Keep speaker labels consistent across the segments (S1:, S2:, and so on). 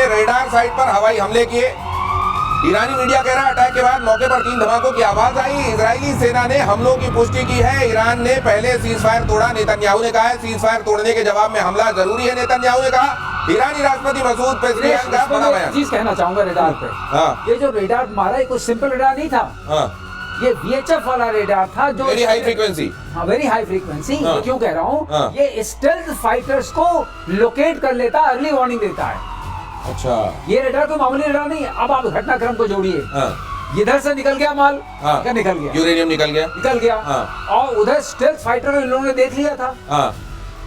S1: Radar site पर हवाई हमले किए। ईरानी मीडिया कह रहा है अटैक के बाद मौके पर 3 धमाकों की आवाज आई। इजरायली सेना ने हमलों की पुष्टि की है। ईरान ने पहले सीज फायर तोड़ा, नेतन्याहू ने कहा है सीज फायर तोड़ने के जवाब में हमला जरूरी है, नेतन्याहू ने कहा। ईरानी राष्ट्रपति मसूद पेज़ेश्कियान का बड़ा बयान।
S2: चीज कहना चाहूंगा रेडार पे, ये जो रेडार मारा है कोई सिंपल रेडार नहीं था, ये VHF वाला रेडार था जो
S1: वेरी हाई फ्रीक्वेंसी।
S2: हाँ, वेरी हाई फ्रीक्वेंसी। क्यों कह रहा हूँ, ये स्टेल्थ फाइटर्स को लोकेट कर लेता है, अर्ली वार्निंग देता है।
S1: अच्छा,
S2: ये रेडार कोई मामूली रेडार नहीं है। अब आप घटनाक्रम को जोड़िए, इधर से निकल गया माल, क्या निकल गया,
S1: यूरेनियम निकल गया,
S2: और उधर स्टेल्थ फाइटर इन लोगों ने देख लिया था।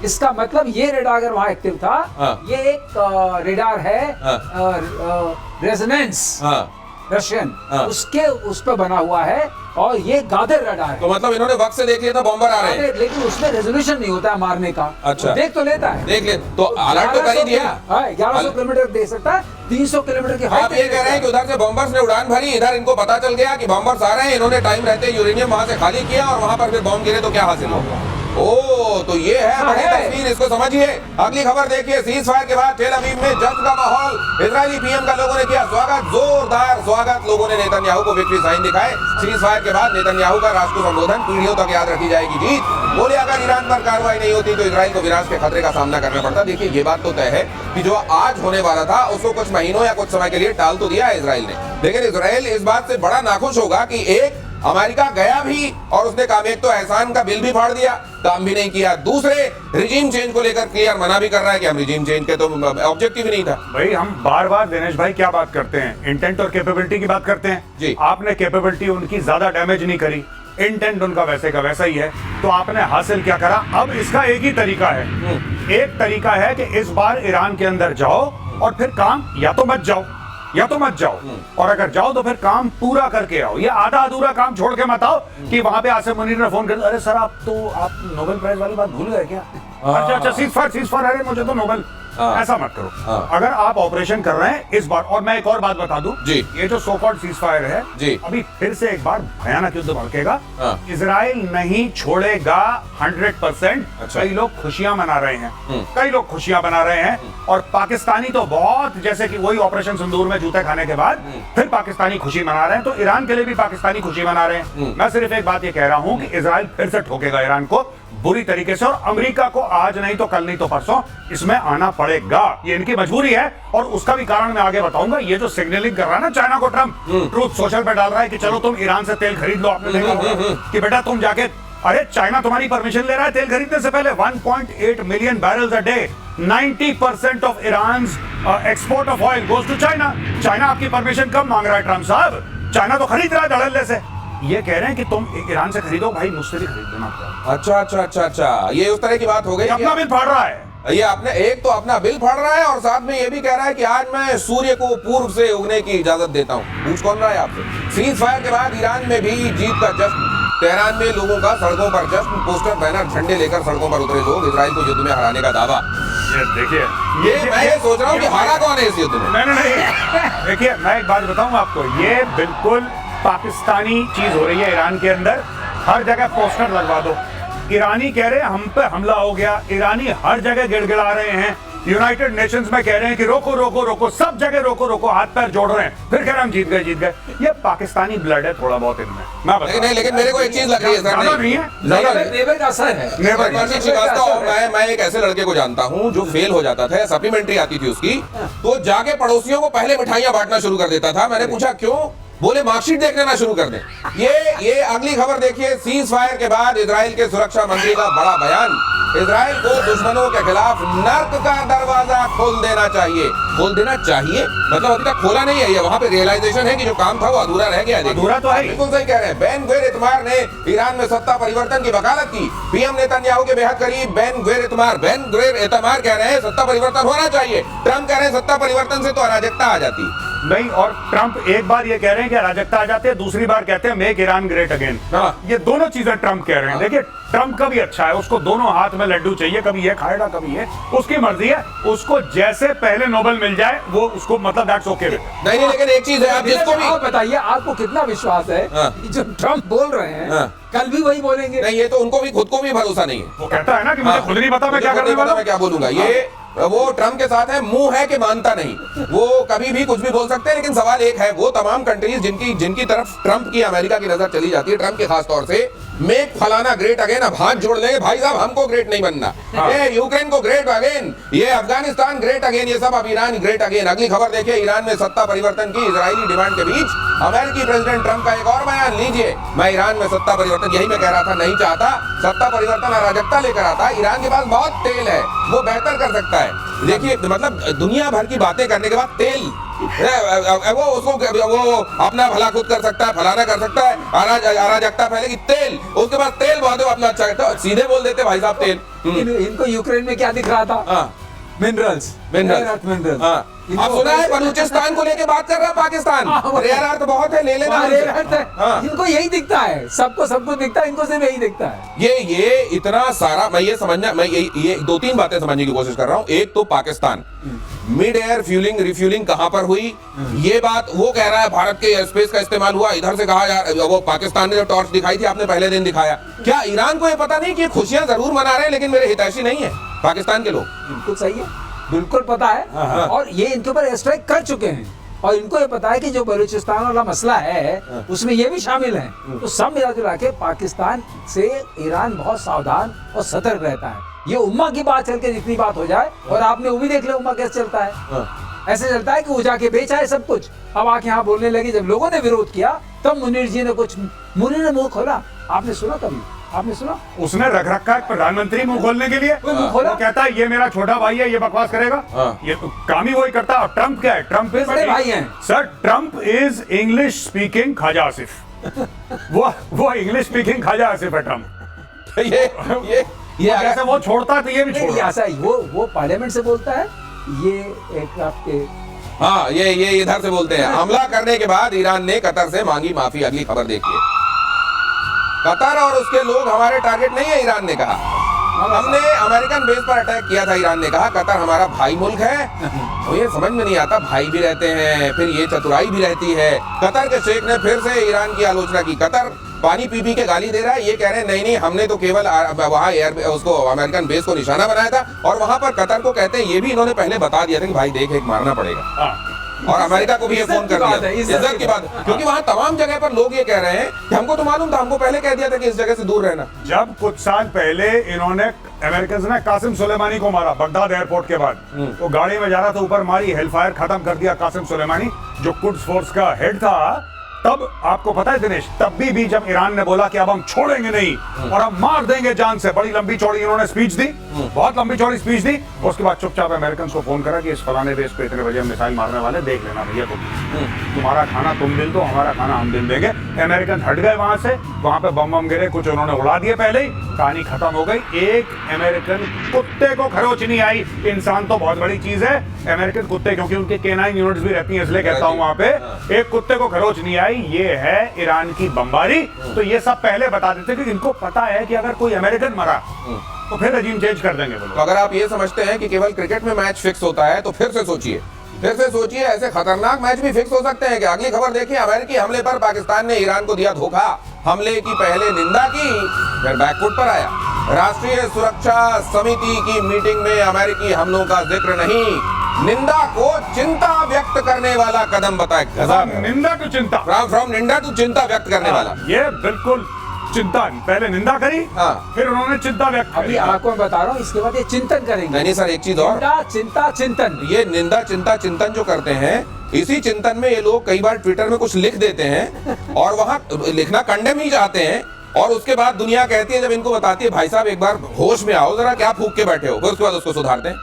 S2: इसका मतलब ये रेडार अगर वहां एक्टिव था, ये एक रेडार है रेजोनेंस रशियन, उसके उस पर बना हुआ है, और ये गादर रडार है।
S1: तो मतलब इन्होंने वक्त से देख लिया था बॉम्बर आ रहे हैं,
S2: लेकिन उसमें रेजोल्यूशन नहीं होता है मारने का।
S1: अच्छा,
S2: तो देख तो लेता है,
S1: देख ले तो अलर्ट तो कर ही दिया।
S2: 1100 किलोमीटर दे सकता है, 300 किलोमीटर की
S1: आप ये कह रहे हैं कि उधर से बॉम्बर्स ने उड़ान भरी, इधर इनको पता चल गया कि बॉम्बर्स आ रहे हैं, इन्होंने टाइम रहते यूरेनियम वहां से खाली किया और वहां पर फिर बॉम्ब गिरे तो क्या हासिल होगा। ओ, तो ये है बड़ी तस्वीर, इसको समझिए। अगली खबर देखिए, सीज फायर के बाद तेल अवीव में जश्न का माहौल। इजरायली पीएम का लोगों ने किया स्वागत, जोरदार स्वागत। लोगों ने नेतन्याहू को विक्ट्री साइन दिखाए। सीज फायर के बाद नेतन्याहू का राष्ट्र को संबोधन, पीढ़ियों तक याद रखी जाएगी जीत। बोले अगर ईरान पर कार्रवाई नहीं होती तो इजराइल को विनाश के खतरे का सामना करना पड़ता। देखिए, ये बात तो तय है कि जो आज होने वाला था उसको कुछ महीनों या कुछ समय के लिए टाल तो दिया है इजराइल ने, लेकिन इजराइल इस बात से बड़ा नाखुश होगा कि एक अमेरिका गया भी और उसने काम, एक तो एहसान का बिल भी फाड़ दिया, काम भी नहीं किया, दूसरे रिजीम चेंज को लेकर क्लियर मना भी कर रहा है कि हम रिजीम चेंज के तो ऑब्जेक्टिव ही नहीं था।
S3: भाई हम बार बार दिनेश भाई क्या बात करते हैं, इंटेंट और कैपेबिलिटी की बात करते हैं
S1: जी।
S3: आपने कैपेबिलिटी उनकी ज्यादा डैमेज नहीं करी, इंटेंट उनका वैसे का वैसा ही है, तो आपने हासिल क्या करा। अब इसका एक ही तरीका है, एक तरीका है कि इस बार ईरान के अंदर जाओ और फिर काम या तो मत जाओ, और अगर जाओ तो फिर काम पूरा करके आओ। ये आधा अधूरा काम छोड़ के मत आओ कि वहां पे आसिम मुनीर ने फोन कर, अरे सर आप नोबेल प्राइज वाली बात भूल गए क्या। अच्छा सीज फायर, अरे मुझे तो नोबेल, ऐसा मत करो। अगर आप ऑपरेशन कर रहे हैं इस बार, और मैं एक और बात बता दूं, ये जो सो कॉल्ड सीज फायर है, अभी फिर से एक बार भयानक युद्ध भड़केगा। इजराइल नहीं छोड़ेगा 100%। कई लोग खुशियां मना रहे हैं, और पाकिस्तानी तो बहुत, जैसे कि वही ऑपरेशन सिंदूर में जूते खाने के बाद फिर पाकिस्तानी खुशी मना रहे हैं, तो ईरान के लिए भी पाकिस्तानी खुशी मना रहे हैं। मैं सिर्फ एक बात ये कह रहा हूं कि इजराइल फिर से ठोकेगा ईरान को बुरी तरीके से, और अमेरिका को आज नहीं तो कल नहीं तो परसों इसमें आना पड़ेगा। ये इनकी मजबूरी है, और उसका भी कारण मैं आगे बताऊंगा। ये जो सिग्नलिंग कर रहा है ना चाइना को ट्रम्प, ट्रूथ सोशल पे डाल रहा है कि चलो तुम ईरान से तेल खरीद लो, आपने देखा होगा कि बेटा तुम जाके, अरे चाइना तुम्हारी परमिशन ले रहा है तेल खरीदने से पहले। 1.8 million barrels a day, 90% of Iran's export of oil goes to China. China आपकी परमिशन कब मांग रहा है ट्रम्प साहब? चाइना तो खरीद रहा है धड़ल्ले से। ये कह रहे हैं कि तुम ईरान से खरीदो, भाई मुझसे भी खरीद लेना।
S1: अच्छा, ये उस तरह की बात हो गई।
S3: अपना बिल फाड़ रहा है,
S1: ये आपने एक तो अपना बिल फाड़ रहा है, और साथ में ये भी कह रहा है कि आज मैं सूर्य को पूर्व से उगने की इजाजत देता हूँ। पूछ कौन रहा है आपसे? सीज फायर के बाद ईरान में भी जीत का जश्न। तेहरान में लोगों का सड़कों पर जश्न, पोस्टर बैनर झंडे लेकर सड़कों पर उतरे लोग, इजराइल को युद्ध में हराने का दावा।
S3: ये देखिए,
S1: मैं ये सोच रहा हूँ कि हारा कौन है इस युद्ध में।
S3: नहीं देखिए, मैं एक बात बताऊँ आपको, ये बिल्कुल पाकिस्तानी चीज हो रही है ईरान के अंदर। हर जगह पोस्टर लगवा दो, ईरानी कह रहे हैं हम पे हमला हो गया, ईरानी हर जगह गिड़गिड़ा रहे हैं, यूनाइटेड नेशंस में कह रहे हैं कि रोको रोको रोको, सब जगह रोको रोको, हाथ पैर जोड़ रहे हैं, फिर कह रहे हैं हम जीत गए। ये पाकिस्तानी ब्लड है थोड़ा बहुत इनमें, मैं बता
S1: नहीं, लेकिन मेरे को एक चीज लग रही है,
S3: नहीं है,
S2: नेबर का असर है।
S1: मैं एक ऐसे लड़के को जानता हूँ जो फेल हो जाता था, सप्लीमेंट्री आती थी उसकी, तो जाके पड़ोसियों को पहले मिठाइयां बांटना शुरू कर देता था। मैंने पूछा क्यों? बोले मार्कशीट देख लेना शुरू कर दें। ये अगली खबर देखिए, सीज फायर के बाद इजराइल के सुरक्षा मंत्री का बड़ा बयान। इजराइल को दुश्मनों के खिलाफ नर्क का दरवाजा खोल देना चाहिए। मतलब अभी तक खोला नहीं है, ये वहां पे रियलाइजेशन है कि जो काम था वो अधूरा रह गया।
S3: अधूरा तो है,
S1: बिल्कुल सही कह रहे हैं। बेन गुवेर इतमार ने ईरान में सत्ता परिवर्तन की वकालत की। पीएम नेतन्याहू के बेहद करीब बेन गुवेर इतमार कह रहे हैं सत्ता परिवर्तन होना चाहिए। ट्रम्प कह रहे हैं सत्ता परिवर्तन से तो अराजकता आ जाती
S3: नहीं, और ट्रम्प एक बार ये कह रहे हैं कि अराजकता आ जाती है, दूसरी बार कहते हैं मेक ईरान ग्रेट अगेन। ये दोनों चीजें ट्रम्प कह रहे हैं। देखिए ट्रम्प का भी अच्छा है, उसको दोनों हाथ में लड्डू चाहिए, कभी ये खाएगा कभी ये, उसकी मर्जी है, उसको जैसे पहले नोबेल मिल जाए वो उसको, मतलब दैट्स ओके।
S1: नहीं, लेकिन एक चीज है, आप जिसको भी
S2: बताइए, आपको कितना विश्वास है कि जो ट्रम्प बोल रहे हैं कल भी वही बोलेंगे?
S1: नहीं, ये तो उनको भी खुद को भी भरोसा नहीं है।
S3: वो कहता है ना कि मुझे खुद नहीं पता मैं क्या करने वाला,
S1: मैं क्या बोलूंगा। ये वो ट्रम्प के साथ है, मुंह है कि मानता नहीं, वो कभी भी कुछ भी बोल सकते हैं। लेकिन सवाल एक है, वो तमाम कंट्रीज जिनकी तरफ ट्रम्प की, अमेरिका की नजर चली जाती है, ट्रम्प के खास तौर से, मेक फलाना ग्रेट अगेन, अब हाथ जोड़ लेंगे भाई साहब, हमको ग्रेट नहीं बनना, ये यूक्रेन को ग्रेट अगेन, ये अफगानिस्तान ग्रेट अगेन, ये सब अब ईरान ग्रेट अगेन। अगली खबर देखिए, ईरान में सत्ता परिवर्तन की इजरायली डिमांड के बीच अमेरिकी प्रेसिडेंट ट्रम्प का एक और बयान लीजिए। मैं ईरान में सत्ता परिवर्तन, यही मैं कह रहा था, नहीं चाहता सत्ता परिवर्तन, अराजकता लेकर आता। ईरान के पास बहुत तेल है, वो बेहतर कर सकता है। देखिए मतलब दुनिया भर की बातें करने के बाद तेल, वो उसको वो अपना भला खुद कर सकता है, फलाना कर सकता है, अराजकता फैलेगी, तेल, उसके बाद तेल बहुत अपना अच्छा करता है, सीधे बोल देते भाई साहब तेल।
S2: इनको यूक्रेन में क्या दिख रहा था? मिनरल्स।
S1: अब सुना है बलूचिस्तान को लेके बात कर रहा है पाकिस्तान, रेयर अर्थ बहुत है, ले लेना।
S2: इनको यही दिखता है, सबको सब कुछ दिखता है, इनको सिर्फ यही दिखता है।
S1: ये इतना सारा, मैं ये समझना, मैं ये दो तीन बातें समझने की कोशिश कर रहा हूँ। एक तो Pakistan mid air fuelling refuelling कहां पर हुई, ये बात वो कह रहा है भारत के एयर स्पेस का इस्तेमाल हुआ, इधर से कहा यार, वो पाकिस्तान ने जो टॉर्च दिखाई थी आपने पहले दिन दिखाया, क्या ईरान को ये पता नहीं कि खुशियां जरूर मना रहे हैं लेकिन मेरे हितैषी नहीं है पाकिस्तान के लोग?
S2: बिल्कुल सही है, बिल्कुल पता है, और ये इनके ऊपर एयर स्ट्राइक कर चुके हैं, और इनको ये पता है कि जो बलूचिस्तान वाला मसला है उसमें ये भी शामिल है। तो सब मिला जुला के पाकिस्तान से ईरान बहुत सावधान और सतर्क रहता है। ये उम्मा की बात चल के जितनी बात हो जाए, और आपने वो भी देख लिया उम्मा कैसे चलता है, ऐसे चलता है कि वो जाके बेचा है सब कुछ, अब आके यहाँ बोलने लगी। जब लोगों ने विरोध किया तब मुनीर जी ने मुनीर ने मुंह खोला। आपने सुना कभी? आपने सुना?
S3: उसने रख रखा है प्रधानमंत्री मुंह खोलने के लिए, वो कहता है ये मेरा छोटा भाई है, ये बकवास करेगा, ये तो काम ही वही करता है। ट्रम्प क्या है? ट्रम्प
S2: बड़े भाई हैं
S3: sir, Trump is English speaking Khawaja Asif. वो इंग्लिश स्पीकिंग ख्वाजा आसिफ है ट्रम्प। ये अगर वो छोड़ता तो ये भी छोड़ता।
S2: ऐसा ही वो पार्लियामेंट से बोलता है, ये एक आपके,
S1: हाँ, ये इधर से बोलते हैं। हमला करने के बाद ईरान ने कतर से मांगी माफी। अगली खबर देखिए, कतर और उसके लोग हमारे टारगेट नहीं है, ईरान ने कहा। हमने अमेरिकन बेस पर अटैक किया था, ईरान ने कहा। कतर हमारा भाई मुल्क है। तो ये समझ में नहीं आता, भाई भी रहते हैं, फिर ये चतुराई भी रहती है। कतर के शेख ने फिर से ईरान की आलोचना की। कतर पानी पी पी के गाली दे रहा है, ये कह रहे हैं नहीं हमने तो केवल वहाँ एयर उसको अमेरिकन बेस को निशाना बनाया था, और वहां पर कतर को कहते हैं, ये भी इन्होंने पहले बता दिया था कि भाई देख, एक मारना पड़ेगा। और अमेरिका को भी ये फोन कर दिया, इज्जत की बात, क्योंकि वहां तमाम जगह पर लोग ये कह रहे हैं कि हमको तो मालूम था, हमको पहले कह दिया था कि इस जगह से दूर रहना।
S3: जब कुछ साल पहले इन्होंने अमेरिकन ने कासिम सुलेमानी को मारा बगदाद एयरपोर्ट के बाद, तो गाड़ी में जा रहा था, ऊपर मारी, हेलफायर खत्म कर दिया कासिम सुलेमानी जो कुड्स फोर्स का हेड था। तब आपको पता है दिनेश, तब भी जब ईरान ने बोला कि अब हम छोड़ेंगे नहीं और हम मार देंगे जान से, बड़ी लंबी चौड़ी इन्होंने स्पीच दी, बहुत लंबी चौड़ी स्पीच दी। उसके बाद चुपचाप अमेरिकन को फोन करा कि इस फलाने बेस पे इतने बजे हम मिसाइल मारने वाले, देख लेना भैया, तुम्हारा खाना तुम दिल दो, हमारा खाना हम दिल देंगे। अमेरिकन हट गए वहां से, वहां पे बम गिरे, कुछ उन्होंने उड़ा दिए, पहले ही कहानी खत्म हो गई। एक अमेरिकन कुत्ते को खरोच नहीं आई। इंसान तो बहुत बड़ी चीज है, अमेरिकन कुत्ते, क्योंकि उनके केनाइन यूनिट्स भी रहती हैं, इसलिए कहता हूं वहां पे एक कुत्ते को खरोच नहीं आई। ये है ईरान की बमबारी। तो ये सब पहले बता देते कि इनको पता है कि अगर कोई अमेरिकन मरा तो फिर रजीम चेंज कर देंगे।
S1: तो अगर आप ये समझते हैं कि केवल क्रिकेट में मैच फिक्स होता है, तो फिर से सोचिए, ऐसे खतरनाक मैच भी फिक्स हो सकते हैं। कि अगली खबर देखिए, अमेरिकी हमले पर पाकिस्तान ने ईरान को दिया धोखा। हमले की पहले निंदा की, फिर बैकफुट पर आया। राष्ट्रीय सुरक्षा समिति की मीटिंग में अमेरिकी हमलों का जिक्र नहीं, निंदा को चिंता व्यक्त करने वाला कदम बताया।
S3: निंदा टू चिंता,
S1: फ्रॉम निंदा टू चिंता व्यक्त करने वाला।
S3: ये बिल्कुल चिंता, पहले निंदा करी, फिर उन्होंने चिंता व्यक्त करी।
S2: अभी आपको मैं बता रहा हूँ, इसके बाद ये चिंतन करेंगे।
S1: नहीं सर, एक चीज और,
S2: चिंता चिंतन,
S1: ये निंदा चिंता चिंतन जो करते हैं, इसी चिंतन में ये लोग कई बार ट्विटर में कुछ लिख देते हैं और वहां लिखना कंडेम ही चाहते हैं, और उसके बाद दुनिया कहती है, जब इनको बताती है भाई साहब एक बार होश में आओ जरा, क्या फूक के बैठे हो, फिर उसके बाद उसको सुधारते हैं।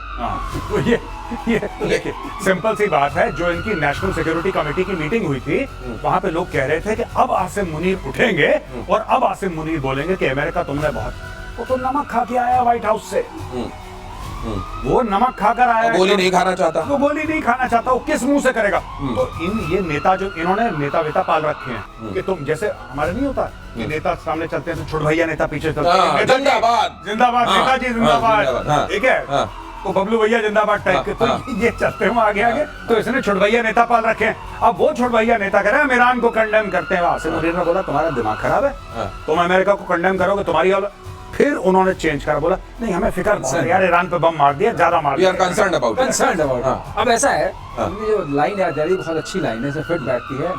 S3: तो ये देखिए सिंपल सी बात है। जो इनकी नेशनल सिक्योरिटी कमेटी की मीटिंग हुई थी, वहां पे लोग कह रहे थे कि अब आसिम मुनीर उठेंगे और अब आसिम मुनीर बोलेंगे कि अमेरिका तुमने बहुत, वो तो नमक खा के आया व्हाइट हाउस से, वो नमक खाकर आया,
S1: गोली नहीं खाना चाहता,
S3: वो गोली नहीं खाना चाहता, वो किस मुंह से करेगा? तो ये नेता जो इन्होंने नेता वेता पाल रखे हैं कि तुम जैसे हमारे नहीं होता कि नेता सामने चलते हैं तो छोड़ भैया नेता पीछे चलते हैं,
S1: जिंदाबाद
S3: जिंदाबाद, नेताजी जिंदाबाद, ठीक है, तो बबलू भैया जिंदाबाद टाइप के, तो ये चलते हैं आगे। तो इसने छुड़भैया नेता पाल रखे हैं। अब वो छुड़भैया नेता कह रहे हैं हम ईरान को कंडेम करते हैं। आसिम मुनीर ने बोला तुम्हारा दिमाग खराब है, तुम अमेरिका को कंडेम करोगे, तुम्हारी फिर उन्होंने चेंज करा, बोला नहीं हमें फिक्र बहुत है यार, ईरान पे बम मार दिया, ज्यादा मार
S1: वी आर
S3: दिया।
S1: Concerned about
S2: concern about.
S1: हाँ।
S2: अब ऐसा है,
S1: हाँ।
S2: हमने जो लाइन याद आ रही है बहुत अच्छी लाइन है, इसमें फिट बैठती है।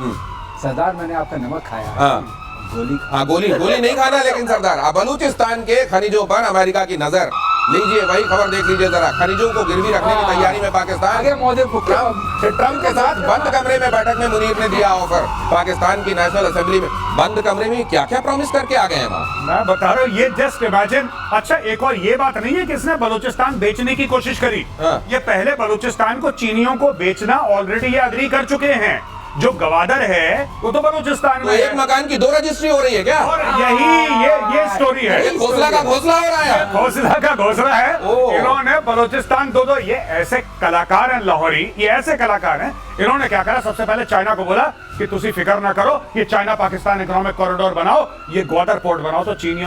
S2: सरदार मैंने आपका नमक खाया है,
S1: हाँ।
S2: गोली
S1: हाँ, गोली नहीं खाना, लेकिन सरदार अब बलूचिस्तान के खनिजों पर अमेरिका की नजर, लीजिए वही खबर देख लीजिए जरा। खनिजों को गिरवी रखने की तैयारी में पाकिस्तान।
S2: आगे मौजे फुके।
S1: ट्रम्प के साथ बंद कमरे में बैठक में मुनीर ने दिया ऑफर। पाकिस्तान की नेशनल असेंबली में बंद कमरे में क्या क्या प्रॉमिस करके आ गए हैं वहाँ।
S3: मैं बता रहा हूँ, ये जस्ट इमेजिन। अच्छा, एक और ये बात नहीं है कि इसने बलूचिस्तान बेचने की कोशिश करी।
S1: हाँ।
S3: ये पहले बलूचिस्तान को चीनियों को बेचना ऑलरेडी ये अग्री कर चुके हैं। जो गवादर है वो तो बलूचिस्तान
S1: तो
S3: में
S1: एक
S3: है।
S1: मकान की 2 रजिस्ट्री हो रही है क्या?
S3: और यही ये स्टोरी है।
S1: ये घोसला का घोसला हो रहा है।
S3: घोसला का घोसला है।
S1: ओह।
S3: इन्होंने बलूचिस्तान दो ये ऐसे कलाकार हैं लाहौरी, ये ऐसे कलाकार हैं। इन्होंने क्या करा, सबसे पहले चाइना को बोला कि तुसी फिक्र ना करो, ये चाइना पाकिस्तान इकोनॉमिक कॉरिडोर बनाओ, ये ग्वादर पोर्ट बनाओ। तो चीनी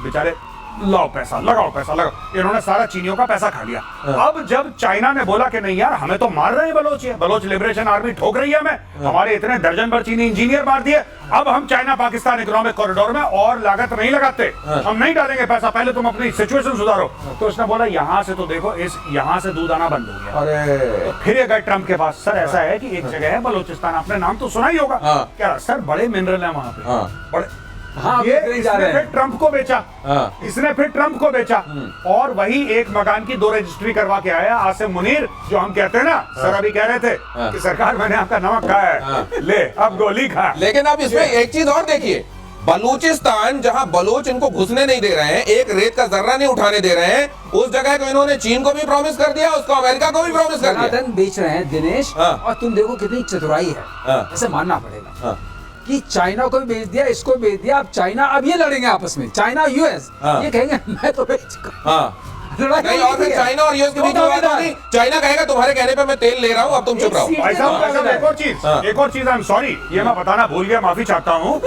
S3: बेचारे लगाओ पैसा लगाओ। इन्होंने सारा चीनियों का पैसा खा लिया। अब जब चाइना ने बोला कि नहीं यार हमें तो मार रहे हैं बलोच लिबरेशन आर्मी ठोक रही है हमें, हमारे इतने दर्जन भर चीनी इंजीनियर मार दिए, अब हम चाइना पाकिस्तान इकोनॉमिक कॉरिडोर में और लागत नहीं लगाते, हम नहीं डालेंगे पैसा, पहले तुम अपनी सिचुएशन सुधारो। तो उसने बोला यहाँ से तो देखो, यहाँ से दूध आना बंद हो गया।
S1: अरे
S3: फिर ये गए ट्रम्प के पास, सर ऐसा है कि एक जगह है बलूचिस्तान, आपने नाम तो सुना ही होगा।
S1: हाँ।
S3: क्या सर, बड़े मिनरल है वहां पे,
S1: हाँ।
S3: बड़े।
S2: हाँ,
S3: ये
S2: बिकने जा
S3: इसने
S2: रहे
S3: फिर
S2: हैं।
S3: ट्रम्प को बेचा।
S1: हाँ।
S3: इसने फिर ट्रम्प को बेचा और वही एक मकान की 2 रजिस्ट्री करवा के आया आसिम मुनीर, जो हम कहते हैं ना, सर अभी कह रहे थे कि सरकार मैंने आपका नमक खाया है, ले अब गोली खा।
S1: लेकिन अब इसमें एक चीज और देखिए, बलूचिस्तान जहां बलोच इनको घुसने नहीं दे रहे हैं, एक रेत का जर्रा नहीं उठाने दे रहे हैं, उस जगह को इन्होंने चीन को भी प्रॉमिस कर दिया, उसको अमेरिका को भी प्रॉमिस कर दिया।
S2: धनाधन बेच रहे हैं दिनेश।
S1: हाँ।
S2: और तुम देखो कितनी चतुराई है,
S1: हाँ।
S2: ऐसे मानना पड़ेगा
S1: हाँ।
S2: कि चाइना को भी बेच दिया, इसको भी बेच दिया। अब चाइना, अब ये लड़ेंगे आपस में, चाइना यूएस।
S1: हाँ।
S2: ये कहेंगे मैं तो बेच चुका।
S1: हाँ।
S2: लड़ाई
S1: नहीं, और फिर चाइना और यूएस के बीच में बात होगी, चाइना कहेगा तुम्हारे कहने पे मैं तेल ले रहा हूँ, अब तुम चुप रहो।
S3: भाई साहब एक और चीज आई एम सॉरी, ये मैं बताना भूल गया, माफी चाहता हूँ।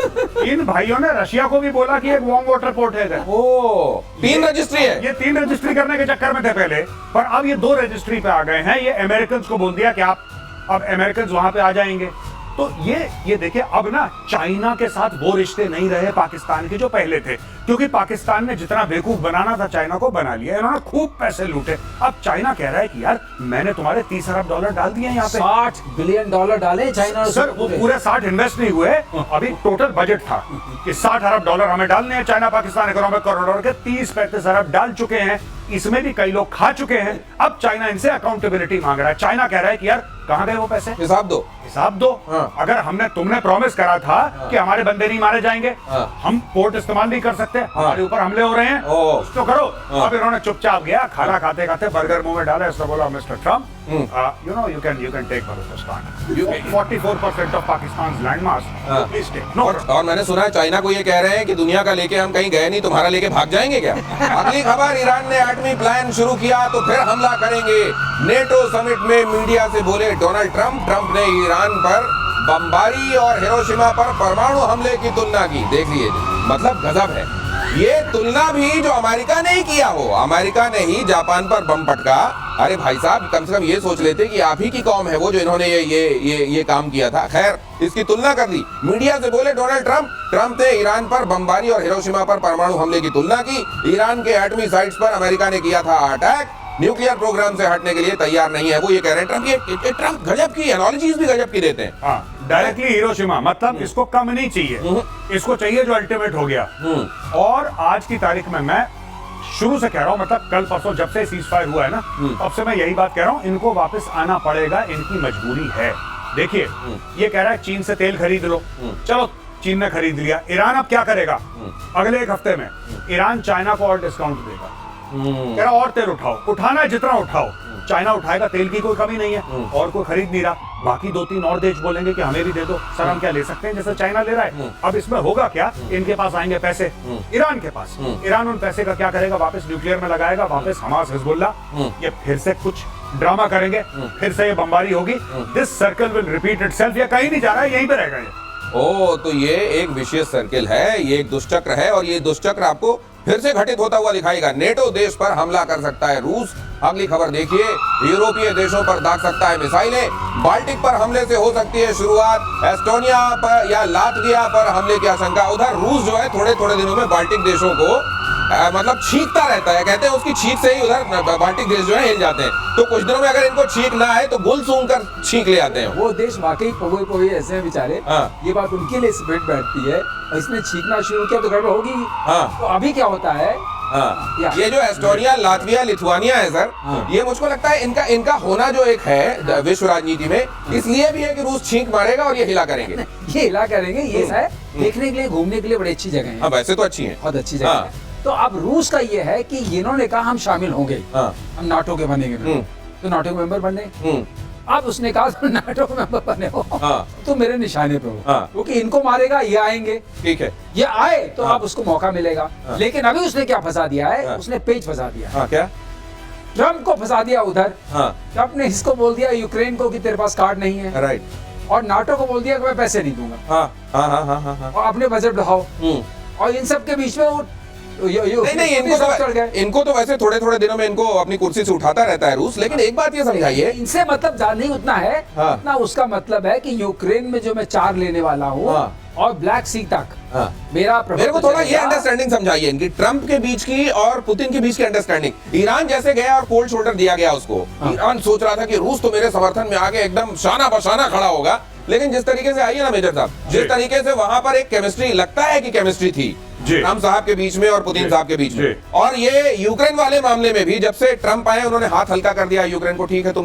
S3: इन भाइयों ने रशिया को भी बोला कि एक वार्म वाटर पोर्ट है इधर।
S1: ओ, 3 रजिस्ट्री है।
S3: ये 3 रजिस्ट्री करने के चक्कर में थे पहले, पर अब ये 2 रजिस्ट्री पे आ गए हैं। ये अमेरिकन को बोल दिया कि आप अब अमेरिकन वहां पे आ जाएंगे। तो ये देखिए, अब ना चाइना के साथ वो रिश्ते नहीं रहे पाकिस्तान के जो पहले थे, क्योंकि पाकिस्तान ने जितना बेवकूफ बनाना था चाइना को बना लिया, इन्होंने खूब पैसे लूटे। अब चाइना कह रहा है कि यार मैंने तुम्हारे $30 अरब डाल दिए यहाँ पे।
S2: $60 बिलियन डाले चाइना।
S3: सर वो पूरे 60 इन्वेस्ट नहीं हुए, अभी टोटल बजट था कि $60 अरब हमें डालने हैं। चाइना पाकिस्तान इकोनॉमिक कॉरिडोर के 30-35 अरब डाल चुके हैं, इसमें भी कई लोग खा चुके हैं। अब चाइना इनसे अकाउंटेबिलिटी मांग रहा है। चाइना कह रहा है कि यार कहाँ गए वो पैसे,
S1: हिसाब दो।
S3: हिसाब दो।
S1: हाँ।
S3: अगर तुमने प्रॉमिस करा था कि हमारे बंदे नहीं मारे जाएंगे, हम पोर्ट इस्तेमाल नहीं कर सकते, हमारे ऊपर हमले हो रहे हैं, कुछ तो करो। अब इन्होंने चुपचाप गया, खाना खाते खाते बर्गर मुंह में डाला, इसने बोला mister Trump, you can take Balochistan. 44% of Pakistan's land mass. Please take. No.
S1: और मैंने सुना है चाइना को ये कह रहे हैं कि दुनिया का लेके हम कहीं गए नहीं, तुम्हारा लेके भाग जाएंगे क्या? अगली खबर, ईरान ने एटमी प्लान शुरू किया तो फिर हमला करेंगे। नेटो समिट में मीडिया से बोले डोनाल्ड ट्रम्प। ट्रम्प ने ईरान पर बमबारी और हिरोशिमा पर परमाणु हमले की तुलना की। देख लीजिए, मतलब गजब है। ये तुलना भी जो अमेरिका ने ही किया हो, अमेरिका ने ही जापान पर बम पटका। अरे भाई साहब, कम से कम ये सोच लेते कि आप ही की कौम है वो जो इन्होंने ये काम किया था। खैर, इसकी तुलना कर दी। मीडिया से बोले डोनाल्ड ट्रम्प। ट्रम्प ने ईरान पर बमबारी और हिरोशिमा पर परमाणु हमले की तुलना की। ईरान के एटमी साइट्स पर अमेरिका ने किया था अटैक, न्यूक्लियर प्रोग्राम से हटने के लिए तैयार नहीं है। वो ये कह रहे हैं ट्रम्प गजब की एनालॉजीज भी गजब की देते हैं।
S3: डायरेक्टली हिरोशिमा, मतलब इसको कम नहीं चाहिए, इसको चाहिए जो अल्टीमेट हो गया। और आज की तारीख में मैं शुरू से कह रहा हूं, मतलब कल परसों जब से सीज फायर हुआ है ना, तब से मैं यही बात कह रहा हूं, इनको वापस आना पड़ेगा, इनकी मजबूरी है। देखिए, ये कह रहा है चीन से तेल खरीद लो, चलो चीन ने खरीद लिया। ईरान अब क्या करेगा? अगले 1 हफ्ते में ईरान चाइना को और डिस्काउंट देगा। कह रहा और तेल उठाओ, उठाना है जितना उठाओ। चाइना उठाएगा, तेल की कोई कमी नहीं है, और कोई खरीद नहीं रहा। बाकी 2-3 और देश बोलेंगे कि हमें भी दे दो। सर हम क्या ले सकते हैं जैसे चाइना ले रहा है? अब इसमें होगा क्या, इनके पास आएंगे पैसे, ईरान के पास। ईरान उन पैसे का क्या करेगा? वापस न्यूक्लियर में लगाएगा, वापस हमास हिजबुल्ला, ये फिर से कुछ ड्रामा करेंगे, फिर से ये बमबारी होगी। This circle will repeat itself. ये कहीं नहीं जा रहा है, यहीं पे रहेगा ये।
S1: ओ, तो ये एक विशेष सर्किल है, ये एक दुष्चक्र है, और ये दुष्चक्र आपको फिर से घटित होता हुआ दिखाएगा। नेटो देश पर हमला कर सकता है रूस। अगली खबर देखिए, यूरोपीय देशों पर दाग सकता है मिसाइलें। बाल्टिक पर हमले से हो सकती है शुरुआत। एस्टोनिया पर या लातविया पर हमले की आशंका। उधर रूस जो है थोड़े थोड़े दिनों में बाल्टिक देशों को मतलब छींकता रहता है, कहते हैं उसकी छींक से ही उधर बाल्टिक देश जो है हिल जाते हैं। तो कुछ दिनों में अगर इनको छींक ना आए तो गुल सूंघ कर छींक ले आते हैं।
S2: वो देश वाकई पवोई पवोई ऐसे हैं बेचारे,
S1: हाँ।
S2: ये बात उनके लिए स्प्रेड बैठती है, और इसने छींकना शुरू किया तो गड़बड़ होगी।
S1: हाँ।
S2: तो अभी क्या होता है,
S1: हाँ,
S2: या-
S1: ये जो एस्टोनिया, लातविया, लिथुआनिया है सर,
S2: हाँ।
S1: ये मुझको लगता है इनका होना जो एक है विश्व राजनीति में, इसलिए भी है कि रूस छींक मारेगा और ये हिला करेंगे।
S2: ये हिला करेंगे, ये है देखने के लिए, घूमने के लिए बड़ी अच्छी जगह है,
S1: हाँ, वैसे तो अच्छी है।
S2: बहुत अच्छी जगह
S1: हाँ।
S2: है। तो अब रूस का ये है कि इन्होंने कहा हम शामिल होंगे,
S1: हाँ।
S2: हम नाटो के बनेंगे,
S1: हम्म।
S2: तो नाटो के मेंबर बने।
S1: हम्म,
S2: अब उसने कहा तुम नाटो के मेंबर बने हो,
S1: हाँ।
S2: तो मेरे निशाने पे हो,
S1: हाँ।
S2: क्योंकि इनको मारेगा, ये आएंगे,
S1: ठीक है।
S2: ये आए तो
S1: हाँ।
S2: अब उसको मौका मिलेगा।
S1: हाँ।
S2: लेकिन अभी उसने क्या फंसा दिया है,
S1: हाँ।
S2: उसने पेज फंसा दिया,
S1: हाँ, क्या?
S2: ट्रम्प को फंसा दिया उधर।
S1: हाँ,
S2: ट्रम्प ने इसको बोल दिया यूक्रेन को कि तेरे पास कार्ड नहीं है,
S1: राइट।
S2: और नाटो को बोल दिया कि मैं पैसे नहीं दूंगा,
S1: हाँ, हाँ, हाँ, हाँ, हाँ, हाँ।
S2: और अपने बजट बढ़ाओ।
S1: हम्म।
S2: और इन सब के बीच में वो
S1: नहीं, इनको तो वैसे थोड़े थोड़े दिनों में इनको अपनी कुर्सी से उठाता रहता है रूस, लेकिन एक बात ये समझाइए।
S2: इनसे मतलब नहीं उतना है,
S1: हाँ।
S2: उतना उसका मतलब है कि यूक्रेन में जो मैं 4 लेने वाला हूँ,
S1: हाँ।
S2: और ब्लैक सी तक
S1: हाँ।
S2: मेरे
S1: को थोड़ा ये अंडरस्टैंडिंग समझाइए इनकी, ट्रम्प के बीच की और पुतिन के बीच की अंडरस्टैंडिंग। ईरान जैसे गया और कोल्ड शोल्डर दिया गया उसको, ईरान सोच रहा था कि रूस तो मेरे समर्थन में आके एकदम शाना बशाना खड़ा होगा, लेकिन जिस तरीके से आई है ना मेजर साहब, जिस तरीके से वहां पर एक केमिस्ट्री, लगता है कि केमिस्ट्री थी ट्रम्प साहब के बीच में और पुतिन साहब के बीच में, और ये यूक्रेन वाले मामले में भी जब से ट्रम्प आए उन्होंने हाथ हल्का कर दिया यूक्रेन को, ठीक है तुम